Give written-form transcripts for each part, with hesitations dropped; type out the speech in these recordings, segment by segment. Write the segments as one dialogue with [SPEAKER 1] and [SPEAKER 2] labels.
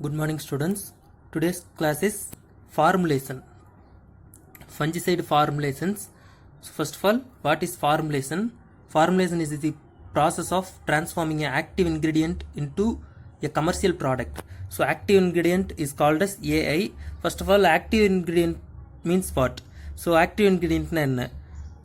[SPEAKER 1] Good morning, students. Today's class is formulation. Fungicide formulations. So first of all, what is formulation? Formulation is the process of transforming an active ingredient into a commercial product. So active ingredient is called as AI. First of all, active ingredient means what? So active ingredient na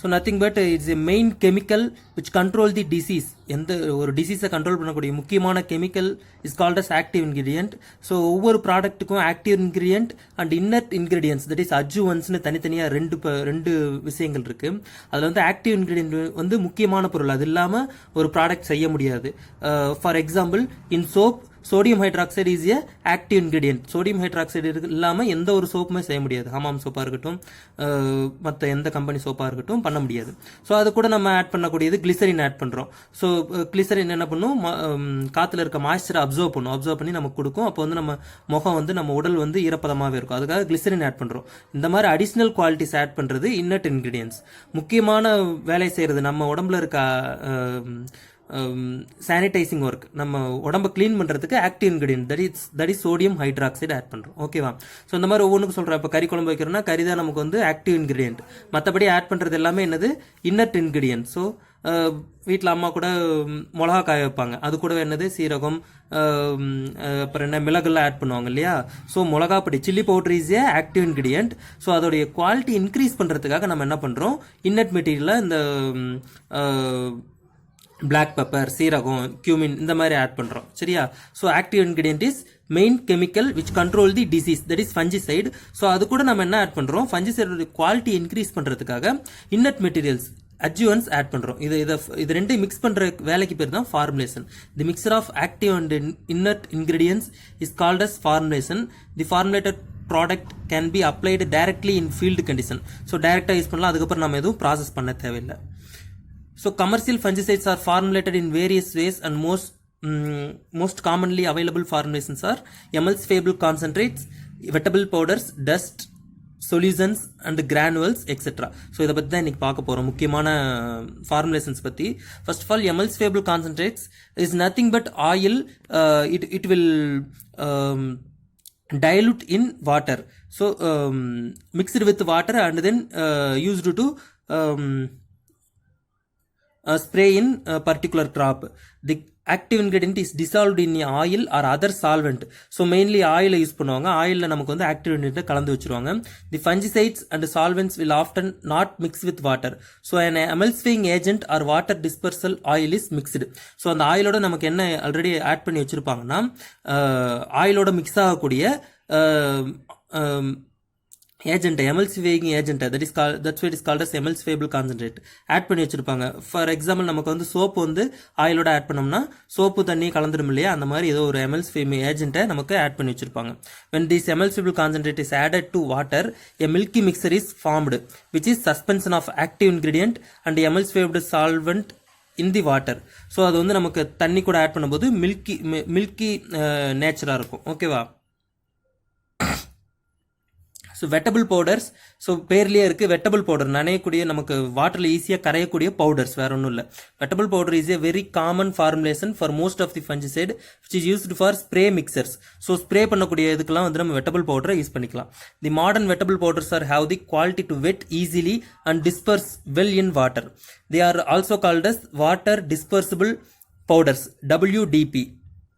[SPEAKER 1] so nothing but it's a main chemical which control the disease. எந்த ஒரு டிசீஸை control பண்ணக்கூடிய முக்கியமான chemical is called as active ingredient. So ஒவ்வொரு ப்ராடக்ட்டுக்கும் active ingredient and inert ingredients, that is அட்ஜுவன்ஸ்னு தனித்தனியாக ரெண்டு விஷயங்கள் இருக்குது. அதில் வந்து ஆக்டிவ் இன்கிரியன்ட் வந்து முக்கியமான பொருள், அது இல்லாமல் ஒரு ப்ராடக்ட் செய்ய முடியாது. For example, in soap sodium hydroxide is a active ingredient. Sodium hydroxide இல்லாமல் எந்த ஒரு சோப்புமே செய்ய முடியாது. ஹமாம் சோப்பாக இருக்கட்டும், மற்ற எந்த கம்பெனி சோப்பாக இருக்கட்டும் பண்ண முடியாது. ஸோ அது கூட நம்ம ஆட் பண்ணக்கூடியது கிளிசரின் ஆட் பண்ணுறோம். ஸோ கிளிசரின் என்ன பண்ணும், காற்றுல இருக்க மாய்ஸ்சரை அப்சர்வ் பண்ணி நமக்கு கொடுக்கும். அப்போ வந்து நம்ம முகம் வந்து நம்ம உடல் வந்து ஈரப்பதமாகவே இருக்கும். அதுக்காக கிளிசரின் ஆட் பண்ணுறோம். இந்த மாதிரி அடிஷ்னல் குவாலிட்டிஸ் ஆட் பண்ணுறது இன்னட் இன்கிரியன்ஸ். முக்கியமான வேலை செய்கிறது நம்ம உடம்புல இருக்க சானிடைசிங் ஒர்க், நம்ம உடம்பை கிளீன் பண்ணுறதுக்கு active ingredient that is sodium hydroxide add பண்ணுறோம். ஓகேவா? ஸோ இந்த மாதிரி ஒவ்வொன்றுக்கு சொல்கிறேன். இப்போ கறி குழம்பு வைக்கிறோம்னா கறி தான் நமக்கு வந்து ஆக்டிவ் இன்கிரியன்ட். மற்றபடி ஆட் பண்ணுறது எல்லாமே என்னது, இன்னட் இன்கிரியன்ட். ஸோ வீட்டில் அம்மா கூட மிளகா காய வைப்பாங்க, அது கூட என்னது சீரகம், அப்புறம் என்ன மிளகுலாம் ஆட் பண்ணுவாங்க இல்லையா. ஸோ மிளகா பொடி, chilli powder is A active ingredient. So அதோடைய குவாலிட்டி இன்க்ரீஸ் பண்ணுறதுக்காக நம்ம என்ன பண்ணுறோம், இன்னட் மெட்டீரியலில் இந்த பிளாக் பெப்பர், சீரகம், கியூமின் இந்த மாதிரி ஆட் பண்ணுறோம். சரியா? So active ingredient is main chemical which control the disease, that is fungicide. So அது கூட நம்ம என்ன ஆட் பண்ணுறோம், ஃபஞ்சிசைடோட குவாலிட்டி இன்க்ரீஸ் பண்ணுறதுக்காக இன்னட் மெட்டீரியல்ஸ், அட்ஜுவன்ஸ் ஆட் பண்ணுறோம். இது ரெண்டையும் மிக்ஸ் பண்ணுற வேலைக்கு பேர் தான் formulation. The mixture of active and inert ingredients is called as formulation. The formulated product can be applied directly in field condition. So டைரக்டாக யூஸ் பண்ணலாம், அதுக்கப்புறம் நம்ம எதுவும் ப்ராசஸ் பண்ண தேவையில்லை. So commercial fungicides are formulated in various ways, and most commonly available formulations are emulsifiable concentrates, wettable powders, dust, solutions and granules, etc. So இதை பற்றி தான் இன்னைக்கு பார்க்க போகிறோம், முக்கியமான ஃபார்முலேஷன்ஸ் பற்றி. First of all, emulsifiable concentrates is nothing but oil. It will dilute in water. So mixed with water and then used to spray in a particular crop. The active ingredient is dissolved in oil or other solvent. So mainly oil use பண்ணுவாங்க. ஆயிலில் நமக்கு வந்து active ingredient கலந்து வச்சுருவாங்க. The fungicides and solvents will often not mix with water. So an emulsifying agent or water dispersal oil is mixed. So அந்த ஆயிலோட நமக்கு என்ன already add பண்ணி வச்சுருப்பாங்கன்னா, ஆயிலோட மிக்ஸ் ஆகக்கூடிய agent, emulsifying agent, that's why it is called as emulsifiable concentrate add பண்ணி வச்சிருப்பாங்க. For example, நமக்கு வந்து சோப்பு வந்து ஆயிலோட ஆட் பண்ணோம்னா சோப்பு தண்ணி கலந்துடும் இல்லையா, அந்த மாதிரி ஏதோ ஒரு emulsifying ஏஜென்ட்டை நமக்கு ஆட் பண்ணி வச்சிருப்பாங்க. when this emulsifiable concentrate is added to water, a milky mixture is formed which is suspension of active ingredient and emulsified solvent in the water. So அது வந்து நமக்கு தண்ணி கூட ஆட் பண்ணும்போது மில்கி நேச்சராக இருக்கும். ஓகேவா? ஸோ வெட்டபிள் பவுடர்ஸ், ஸோ பேர்லேயே இருக்குது வெட்டபிள் பவுடர், நனையக்கூடிய, நமக்கு வாட்டரில் ஈஸியாக கரையக்கூடிய பவுடர்ஸ், வேற ஒன்றும் இல்லை. Wettable powder is a very common formulation for most of the fungicide which is used for spray mixtures. So spray பண்ணக்கூடிய இதுக்கெல்லாம் வந்து நம்ம வெட்டபிள் பவுடரை யூஸ் பண்ணிக்கலாம். The modern wettable powders are have the quality to wet easily and disperse well in water. They are also called as water dispersible powders, WDP.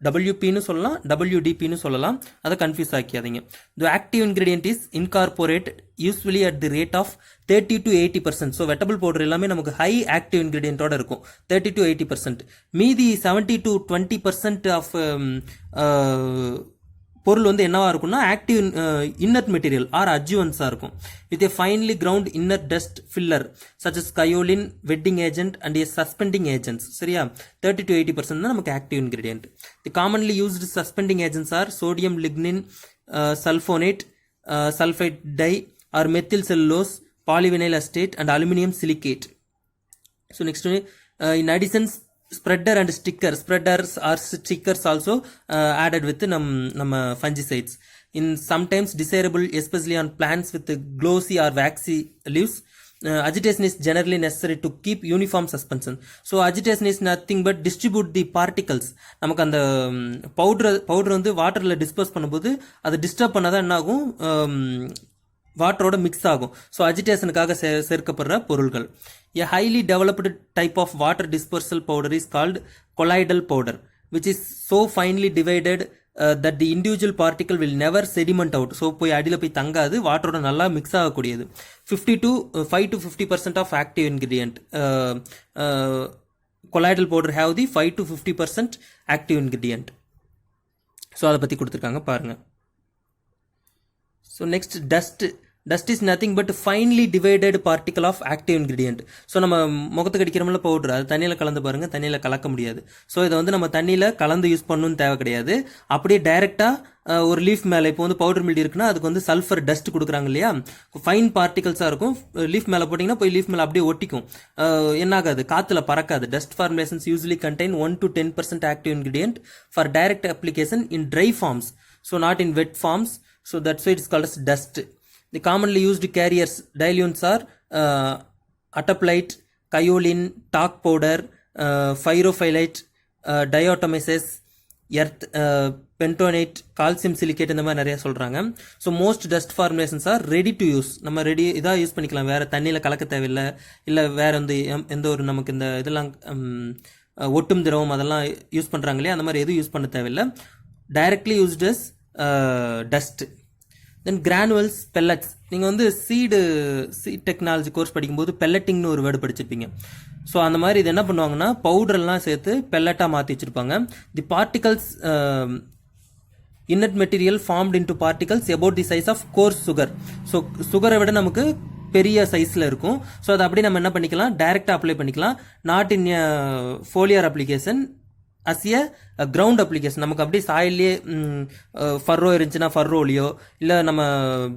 [SPEAKER 1] WPன்னு சொல்லலாம், WDPன்னு சொல்லலாம், அதை கன்ஃபியூஸ் ஆக்கியாதீங்க. The active ingredient is incorporated usually at the rate of 30 to 80%. So wettable powder எல்லாமே நமக்கு high active இன்கிரியன்ட்டோட இருக்கும், 30 to 80%. மீதி 70 to 20% ஆஃப் பொருள் வந்து என்னவா இருக்கும்னா ஆக்டிவ் இன்னட் மெட்டீரியல் ஆர் அட்ஜுவன்ஸாக இருக்கும். With a finely ground inert dust filler such as kaolin, wetting agent and a suspending agents. சரியா? 30 to 80% தான் நமக்கு active ingredient. The commonly used suspending agents are sodium lignin, sulphonate, sulphite dye or methyl cellulose, polyvinyl acetate and aluminium silicate. So next, in additions spreader and spreaders or stickers also added with நம்ம fungicides. In sometimes desirable, especially on plants with glossy or waxy leaves, agitation is generally necessary to keep uniform suspension. So agitation is nothing but distribute the particles. நமக்கு அந்த powder வந்து வாட்டர்ல disburse பண்ணும்போது அதை disturb பண்ணாதான் என்ன ஆகும், வாட்டரோட மிக்ஸ் ஆகும். ஸோ அஜிடேஷனுக்காக சேர்க்கப்படுற பொருள்கள். A highly developed type of water dispersal powder is called colloidal powder, which is so finely divided that the individual particle will never sediment out. So போய் அடியில் போய் தங்காது, வாட்டரோட நல்லா mix ஆகக்கூடியது. 5 to 50% of active ingredient. Colloidal powder have the 5 to 50% active ingredient. So அதை பற்றி கொடுத்துருக்காங்க பாருங்க. So next dust is nothing but finely divided particle of active ingredient. So நம்ம முகத்துக்கு அடிக்கிறோம்ல பவுடர், அது தண்ணியில் கலந்து பாருங்க, தண்ணியில் கலக்க முடியாது. ஸோ இதை வந்து நம்ம தண்ணியில் கலந்து யூஸ் பண்ணணும்னு தேவை கிடையாது. அப்படியே டைரெக்டாக ஒரு லீஃப் மேலே இப்போ வந்து பவுடர் மில்டி இருக்குன்னா அதுக்கு வந்து சல்ஃபர் டஸ்ட் கொடுக்குறாங்க இல்லையா, ஃபைன் பார்ட்டிகல்ஸாக இருக்கும். லீஃப் மேலே போட்டிங்கன்னா போய் லீஃப் மேலே அப்படியே ஒட்டிக்கும், என்னாகாது, காற்றுல பறக்காது. Dust formulations usually contain 1 to 10% active ingredient for direct application in dry forms, so not in wet forms. So that's why it is called as dust. The commonly used carriers diluents are ataplite, kaolin, talc powder, pyrophyllite, diatomaceous, earth, pentonate, calcium silicate இந்த மாதிரி நிறைய சொல்கிறாங்க. So most dust formulations are ready to use. நம்ம ready இதாக use பண்ணிக்கலாம், வேறு தண்ணியில் கலக்க தேவையில்லை, இல்லை வேறு வந்து எந்த ஒரு நமக்கு இந்த இதெல்லாம் ஒட்டும் திரவம் அதெல்லாம் யூஸ் பண்ணுறாங்க இல்லையா, அந்த மாதிரி எதுவும் யூஸ் பண்ண தேவையில்லை. Directly used as dust. Then granules, pellets. நீங்கள் வந்து சீட் டெக்னாலஜி கோர்ஸ் படிக்கும்போது பெல்லட்டிங்னு ஒரு வேர்டு படிச்சிருப்பீங்க. ஸோ அந்த மாதிரி இது என்ன பண்ணுவாங்கன்னா பவுடர்லாம் சேர்த்து பெல்லட்டாக மாற்றி வச்சுருப்பாங்க. The particles inert material formed into particles about the size of coarse sugar. So சுகரை விட நமக்கு பெரிய சைஸில் இருக்கும். ஸோ அதை அப்படி நம்ம என்ன பண்ணிக்கலாம், டைரெக்டாக அப்ளை பண்ணிக்கலாம். Not in foliar application, as a ground application. நமக்கு அப்படியே சாயிலே ஃபர்ரோ இருந்துச்சுன்னா ஃபர்ரோலையோ, இல்லை நம்ம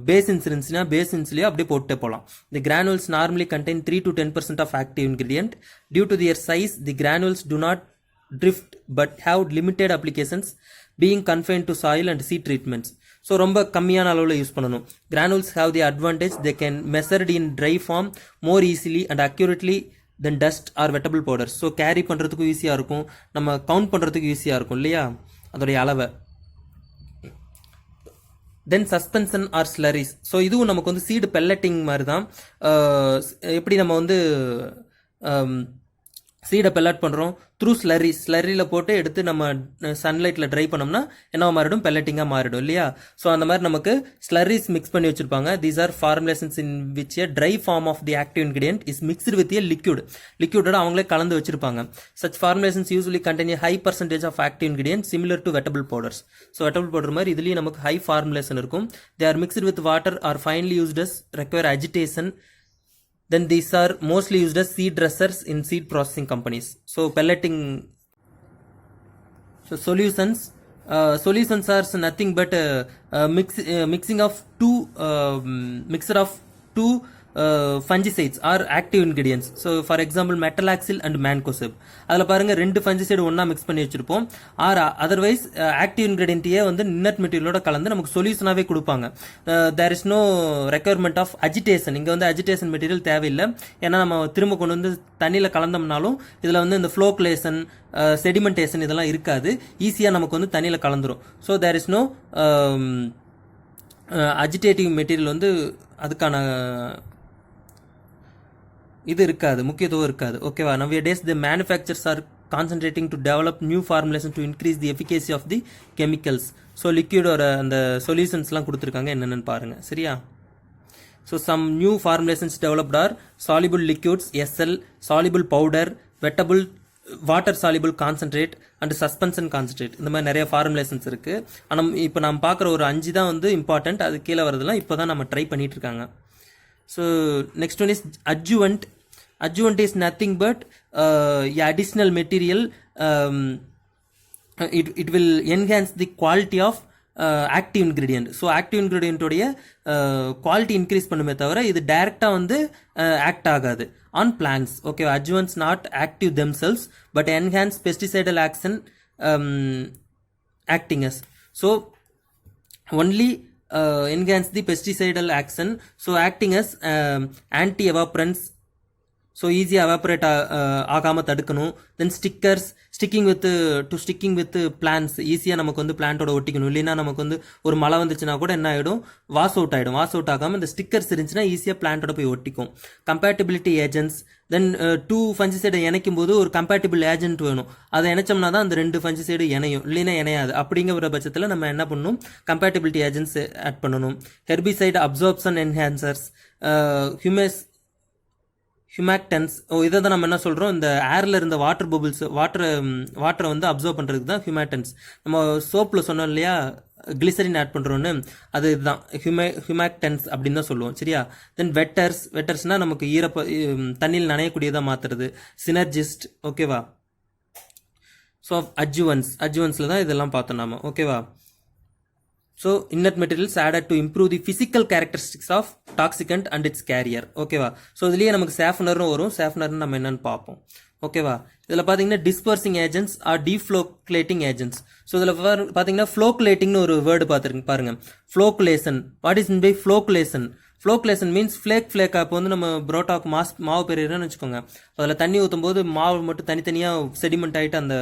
[SPEAKER 1] பேசின்ஸ் இருந்துச்சுன்னா பேசின்ஸ்லையோ அப்படியே போட்டு போகலாம். The granules normally contain 3 to 10% of active ingredient. Due to their size the granules to not drift but have limited applications being confined to soil and seed treatments. So ரொம்ப கம்மியான அளவில் யூஸ் பண்ணணும். Granules have the advantage they can measured in dry form more easily and accurately then dust or wettable powders. So carry பண்ணுறதுக்கும் ஈஸியாக இருக்கும், நம்ம count பண்ணுறதுக்கு ஈஸியாக இருக்கும் இல்லையா அதோடைய அளவை. தென் சஸ்பென்ஷன் ஆர் ஸ்லரிஸ். ஸோ இதுவும் நமக்கு வந்து சீடு பெல்லட்டிங் மாதிரி தான். எப்படி நம்ம வந்து சீடை பெல்லட் பண்ணுறோம் த்ரூ ஸ்லரியில் போட்டு எடுத்து நம்ம சன்லைட்டில் ட்ரை பண்ணோம்னா என்ன மாறிடும், பெல்லட்டிங்காக மாறிடும் இல்லையா. ஸோ அந்த மாதிரி நமக்கு ஸ்லரிஸ் மிக்ஸ் பண்ணி வச்சுருப்பாங்க. These are formulations in which a dry form of the active ingredient is mixed with a லிக்யூடோட அவங்களே கலந்து வச்சிருப்பாங்க. Such formulations usually contain high percentage of active ingredient similar to wettable powders. So wettable powder மாதிரி இதுலேயும் நமக்கு high formulation இருக்கும். They are mixed with water or finely used as require agitation. Then these are mostly used as seed dressers in seed processing companies. So pelleting. So solutions are nothing but mixing of mixture of two fungicides or active ingredients. So for example metalaxyl and mancozeb. அதில் பாருங்கள் 2 fungicide ஒன்றா mix பண்ணி வச்சுருப்போம். Or otherwise active இன்கிரீடியன்ட்டையே வந்து inert மெட்டீரியலோட கலந்து நமக்கு சொல்யூஷனாகவே கொடுப்பாங்க. There is no requirement of agitation. இங்கே வந்து அஜிடேஷன் மெட்டீரியல் தேவையில்லை. ஏன்னா நம்ம திரும்ப கொண்டு வந்து தண்ணியில் கலந்தோம்னாலும் இதில் வந்து இந்த ஃப்ளோக்லேஷன் செடிமெண்டேஷன் இதெல்லாம் இருக்காது, ஈஸியாக நமக்கு வந்து தண்ணியில் கலந்துரும். So there is no agitative material வந்து அதுக்கான இது இருக்காது, முக்கியத்துவம் இருக்காது. ஓகேவா. nowadays the manufacturers are concentrating to develop new formulations to increase the efficacy of the chemicals. So லிக்யூடோட அந்த சொல்யூஷன்ஸ்லாம் கொடுத்துருக்காங்க, என்னென்னு பாருங்கள் சரியா. So some new formulations developed are soluble liquids SL, soluble powder, wettable water soluble concentrate and suspension concentrate. இந்த மாதிரி நிறைய ஃபார்முலேஷன்ஸ் இருக்குது. ஆனால் இப்போ நம்ம பார்க்குற ஒரு 5 தான் வந்து இம்பார்ட்டண்ட். அது கீழே வரதெல்லாம் இப்போ தான் நம்ம ட்ரை பண்ணிட்டு இருக்காங்க. So next one is adjuvant. Adjuvant is nothing but additional material. It will enhance the quality of active ingredient. So active ingredient உடைய quality increase பண்ணுமே தவிர இது டைரெக்டாக வந்து ஆக்ட் ஆகாது on plants. Okay, adjuvants not active themselves but enhance pesticidal action acting as. So only enhance the pesticidal action, so acting as anti-evaporants, so ஈஸியாக evaporate ஆகாமல் தடுக்கணும். தென் ஸ்டிக்கிங் வித் பிளான்ஸ், ஈஸியாக நமக்கு வந்து பிளான்ட்டோட ஒட்டிக்கணும். இல்லைன்னா நமக்கு வந்து ஒரு மழை வந்துச்சுன்னா கூட என்ன ஆகிடும், வாஷ் அவுட் ஆகாமல் இந்த ஸ்டிக்கர்ஸ் இருந்துச்சுன்னா ஈஸியாக பிளான்ட்டோட போய் ஒட்டிக்கும். கம்பேட்டிபிலிட்டி ஏஜென்ட்ஸ், தென் டூ ஃபஞ்சிசைடை இணைக்கும் போது ஒரு கம்பேட்டிபிள் ஏஜென்ட் வேணும். அதை இணைச்சோம்னா தான் அந்த 2 ஃபஞ்சிசைடு இணையும், இல்லைன்னா இணையாது. அப்படிங்கிற பட்சத்தில் நம்ம என்ன பண்ணணும், கம்பேட்டிபிலிட்டி ஏஜென்ட்ஸ் ஆட் பண்ணணும். ஹெர்பிசைடு அப்சார்ப்ஷன் என்ஹான்சர்ஸ், ஹியூமேக்டன்ஸ், இதை தான் நம்ம என்ன சொல்கிறோம், இந்த ஏரில் இருந்த வாட்டர் பபிள்ஸ் வாட்டரை வந்து அப்சர்வ் பண்ணுறதுக்கு தான் ஹியூமேக்டன்ஸ். நம்ம சோப்பில் சொன்னோம் இல்லையா, கிளிசரின் ஆட் பண்ணுறோன்னு, அது இதுதான் ஹியூமேக்டன்ஸ் அப்படின்னு தான் சொல்லுவோம். சரியா? தென் வெட்டர்ஸ்னால் நமக்கு தண்ணியில் நனையக்கூடியதாக மாற்றுறது. சினர்ஜிஸ்ட், ஓகேவா? ஸோ அட்ஜுவன்ஸில் தான் இதெல்லாம் பார்த்தோம் நாம, ஓகேவா? So inert materials added to improve the physical characteristics of toxicant and its carrier. ஓகேவா? ஸோ இதுலேயே நமக்கு சேஃப்னர்னு வரும். சேஃப்னர்னு நம்ம என்னன்னு பார்ப்போம். ஓகேவா? இதில் பார்த்தீங்கன்னா dispersing agents or deflocculating agents. So இதில் பார்த்தீங்கன்னா ஃப்ளோகுலேட்டிங்னு ஒரு வேர்டு பார்த்துருக்கு பாருங்க. Flocculation, what is mean by flocculation? Flocculation means ஃப்ளேக்காக. இப்போ வந்து நம்ம புரோட்டாக்கு மாவு பெரியன்னு வச்சுக்கோங்க, அதில் தண்ணி ஊற்றும் போது மாவு மட்டும் தனித்தனியாக செடிமெண்ட் ஆகிட்டு அந்த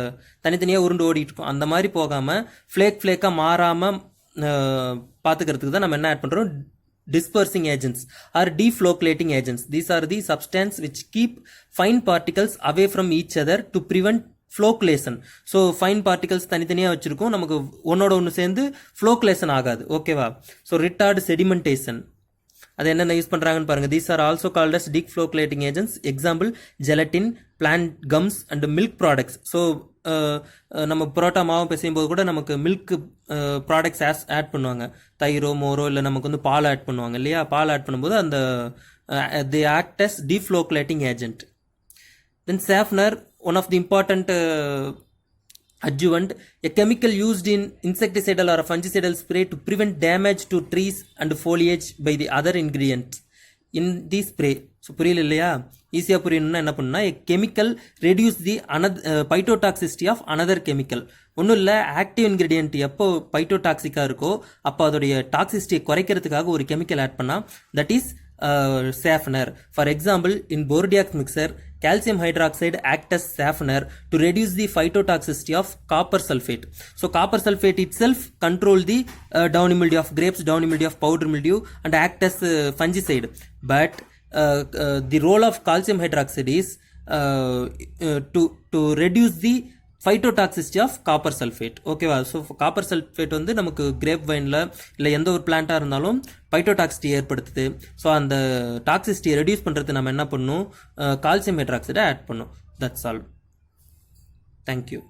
[SPEAKER 1] தனித்தனியாக உருண்டு ஓடிட்டு இருக்கும். அந்த மாதிரி போகாமல் ஃப்ளேக்காக மாறாமல் பார்த்துக்கிறதுக்கு தான் நம்ம என்ன ஆட் பண்ணுறோம், dispersing agents or deflocculating agents. These are the substance which keep fine particles away from each other to prevent flocculation. So fine particles தனித்தனியாக வச்சுருக்கோம், நமக்கு ஒன்னோட ஒன்று சேர்ந்து ஃப்ளோக்குலேஷன் ஆகாது. ஓகேவா? ஸோ ரிட்டார்டு செடிமெண்டேஷன், அது என்னென்ன யூஸ் பண்ணுறாங்கன்னு பாருங்கள். These are also called as deflocculating agents. Example gelatin, plant gums and milk products. So நம்ம புரோட்டா மாவு பிசையும் போது கூட நமக்கு மில்க் ப்ராடக்ட்ஸ் ஆட் பண்ணுவாங்க. தயிரோ மோரோ இல்லை நமக்கு வந்து பால் ஆட் பண்ணுவாங்க இல்லையா? பால் ஆட் பண்ணும்போது அந்த they act as deflocculating agent. Then safener, one of the important adjuvant, a chemical used in insecticidal or fungicidal spray to prevent damage to trees and foliage by the other ingredients in the spray. So புரியல இல்லையா? ஈஸியாக புரியணும்னா என்ன பண்ணுன்னா, chemical reduce the phytotoxicity of another chemical. ஒன்றும் இல்லை, active ingredient எப்போ பைட்டோடாக்சிக்காக இருக்கோ அப்போ அதோடைய டாக்ஸிசிட்டியை குறைக்கிறதுக்காக ஒரு கெமிக்கல் ஆட் பண்ணால் that is softener. For example, in Bordeaux mixer, calcium hydroxide acts as softener to reduce the phytotoxicity of copper sulfate. So copper sulfate itself control the downy mildew of grapes, downy mildew of powder mildew, and act as fungicide. But the role of calcium hydroxide is to reduce the phytotoxicity of copper sulphate. ஓகேவா? So copper sulphate வந்து நமக்கு grape வைனில் இல்லை எந்த ஒரு பிளான்ட்டாக இருந்தாலும் பைட்டோடாக்சிட்டி ஏற்படுத்துது. So அந்த டாக்ஸிசிட்டியை reduce பண்ணுறது நம்ம என்ன பண்ணணும், கால்சியம் ஹைட்ராக்சைடை ஆட் பண்ணணும். That's all. தேங்க்யூ.